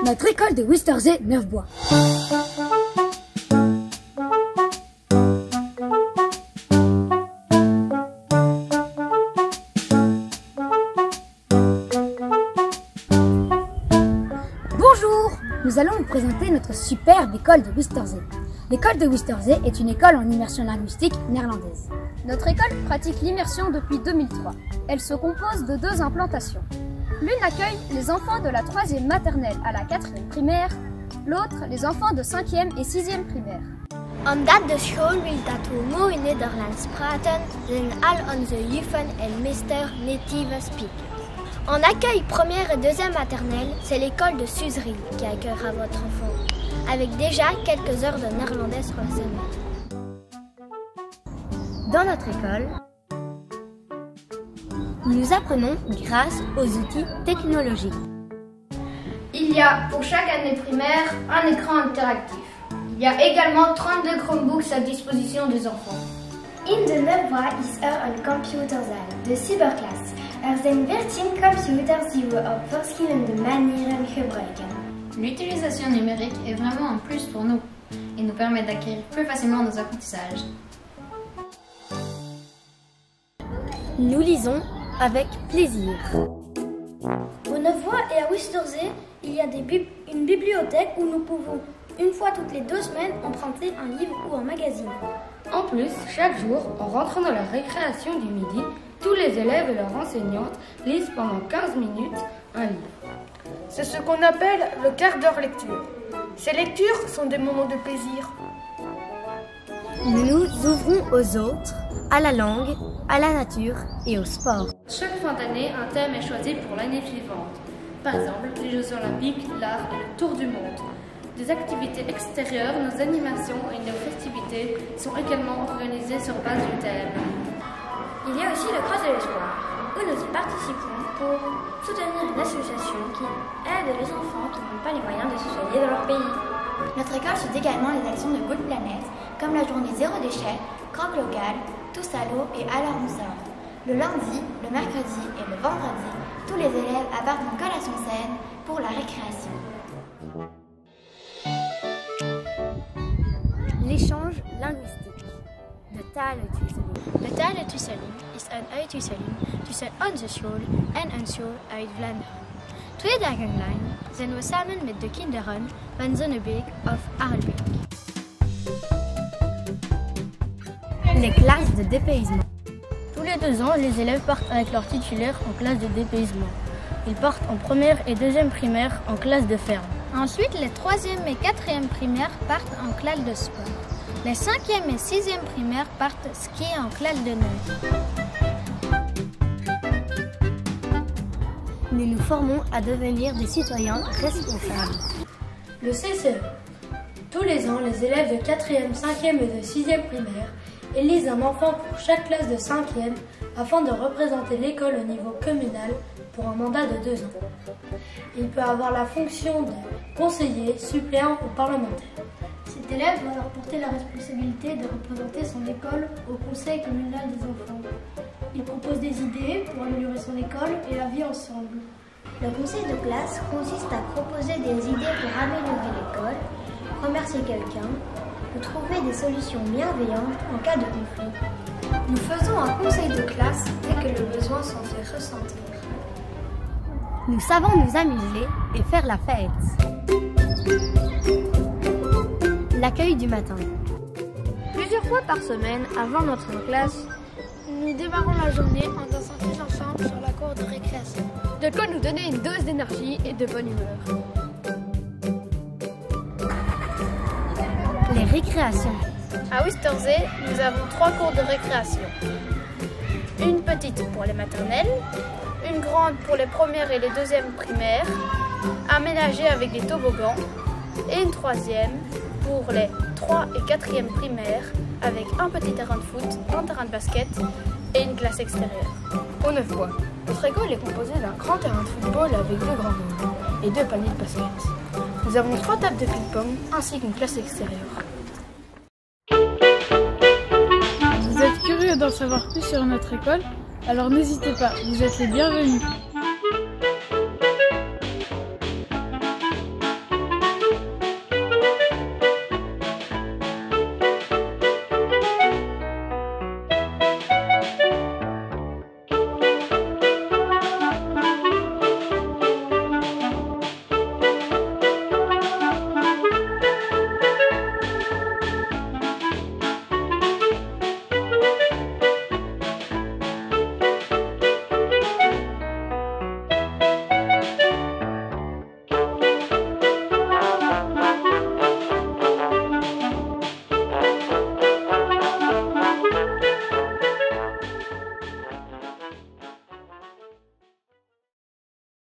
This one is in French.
notre école de Wisterzee Neufbois. Bonjour, nous allons vous présenter notre superbe école de Wisterzee. L'école de Wisterzee est une école en immersion linguistique néerlandaise. Notre école pratique l'immersion depuis 2003. Elle se compose de 2 implantations. L'une accueille les enfants de la 3e maternelle à la 4e primaire, l'autre les enfants de 5e et 6e primaire. Omdat de school wil dat we mooi Nederlands praten, zijn al onze juffen en meester native speakers. En accueil première et 2e maternelle, c'est l'école de Suzery qui accueillera votre enfant, avec déjà quelques heures de néerlandais sur la semaine. Dans notre école, nous apprenons grâce aux outils technologiques. Il y a pour chaque année primaire un écran interactif. Il y a également 32 Chromebooks à disposition des enfants. In de Neufbois is een computerzaal, de cyberklas. Zijn 13 computers die we op verschillende manieren gebruiken. L'utilisation numérique est vraiment un plus pour nous et nous permet d'acquérir plus facilement nos apprentissages. Nous lisons avec plaisir. Au Neufbois et à Wisterzee, il y a une bibliothèque où nous pouvons, une fois toutes les 2 semaines, emprunter un livre ou un magazine. En plus, chaque jour, en rentrant dans la récréation du midi, tous les élèves et leurs enseignantes lisent pendant 15 minutes un livre. C'est ce qu'on appelle le quart d'heure lecture. Ces lectures sont des moments de plaisir. Nous nous ouvrons aux autres, à la langue, à la nature et au sport. Chaque fin d'année, un thème est choisi pour l'année suivante. Par exemple, les Jeux Olympiques, l'art et le Tour du monde. Des activités extérieures, nos animations et nos festivités sont également organisées sur base du thème. Il y a aussi le Cross de l'Espoir, où nous y participons pour soutenir une association qui aide les enfants qui n'ont pas les moyens de se soigner dans leur pays. Notre école suit également les actions de Good Planet, comme la journée zéro déchet, croque local, tous à l'eau et alors on sort. Le lundi, le mercredi et le vendredi, tous les élèves appartent en colle à son scène pour la récréation. L'échange linguistique. De talentuiseling. De talentuiseling is een uitwisseling tussen onze school en een school uit Vlaanderen. 2 dagen lang zijn we samen met de kinderen van Zonnebeek of Arlbeek. Les classes de dépaysement. Tous les 2 ans, les élèves partent avec leur titulaire en classe de dépaysement. Ils partent en première et 2e primaire en classe de ferme. Ensuite, les 3e et 4e primaires partent en classe de sport. Les 5e et 6e primaires partent skier en classe de neige. Nous nous formons à devenir des citoyens responsables. Le CCE. Tous les ans, les élèves de 4e, 5e et de 6e primaire élisent un enfant pour chaque classe de 5e afin de représenter l'école au niveau communal pour un mandat de 2 ans. Il peut avoir la fonction de conseiller, suppléant ou parlementaire. Cet élève va leur porter la responsabilité de représenter son école au conseil communal des enfants. Il propose des idées pour améliorer son école et la vie ensemble. Le conseil de classe consiste à proposer des idées pour améliorer l'école, remercier quelqu'un, ou trouver des solutions bienveillantes en cas de conflit. Nous faisons un conseil de classe dès que le besoin s'en fait ressentir. Nous savons nous amuser et faire la fête. L'accueil du matin. Plusieurs fois par semaine, avant notre classe, nous démarrons la journée en dansant tous ensemble sur la cour de récréation. De quoi nous donner une dose d'énergie et de bonne humeur. Les récréations. À Wisterzee, nous avons 3 cours de récréation. Une petite pour les maternelles, une grande pour les premières et les 2e primaires, aménagée avec des toboggans, et une 3e pour les 3 et 4e primaires avec un petit terrain de foot, un terrain de basket et une classe extérieure. Au Neufbois, notre école est composée d'un grand terrain de football avec 2 grands murs et 2 paniers de basket. Nous avons 3 tables de ping-pong ainsi qu'une classe extérieure. Vous êtes curieux d'en savoir plus sur notre école? Alors n'hésitez pas, vous êtes les bienvenus.